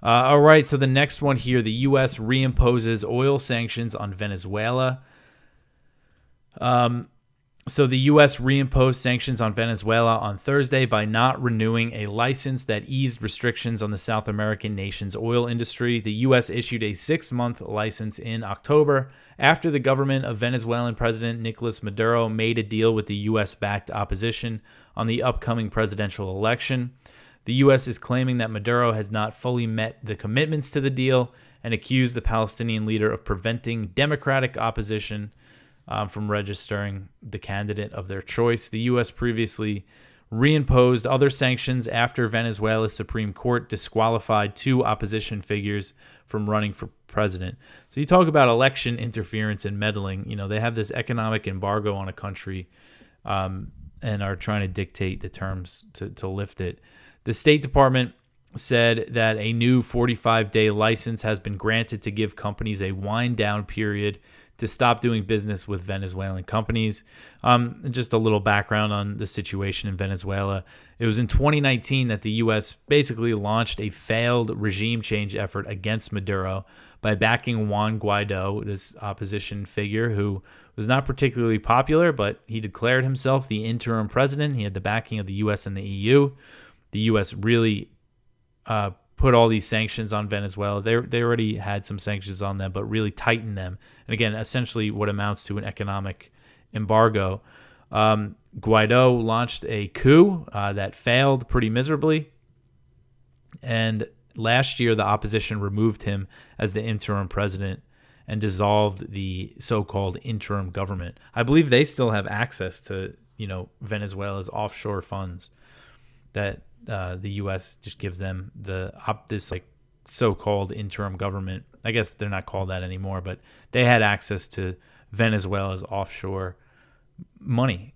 All right, so the next one here, the U.S. reimposes oil sanctions on Venezuela. So the U.S. reimposed sanctions on Venezuela on Thursday by not renewing a license that eased restrictions on the South American nation's oil industry. The U.S. issued a 6-month license in October after the government of Venezuelan President Nicolas Maduro made a deal with the U.S.-backed opposition on the upcoming presidential election. The U.S. is claiming that Maduro has not fully met the commitments to the deal and accused the Palestinian leader of preventing democratic opposition from registering the candidate of their choice. The U.S. previously reimposed other sanctions after Venezuela's Supreme Court disqualified 2 opposition figures from running for president. So you talk about election interference and meddling. You know, they have this economic embargo on a country and are trying to dictate the terms to lift it. The State Department said that a new 45-day license has been granted to give companies a wind-down period to stop doing business with Venezuelan companies. Just a little background on the situation in Venezuela. It was in 2019 that the U.S. basically launched a failed regime change effort against Maduro by backing Juan Guaido, this opposition figure who was not particularly popular, but he declared himself the interim president. He had the backing of the U.S. and the EU. The U.S. really put all these sanctions on Venezuela. They already had some sanctions on them, but really tightened them. And again, essentially what amounts to an economic embargo. Guaido launched a coup that failed pretty miserably. And last year, the opposition removed him as the interim president and dissolved the so-called interim government. I believe they still have access to, Venezuela's offshore funds that the U.S. just gives them this so-called interim government. I guess they're not called that anymore, but they had access to Venezuela's offshore money.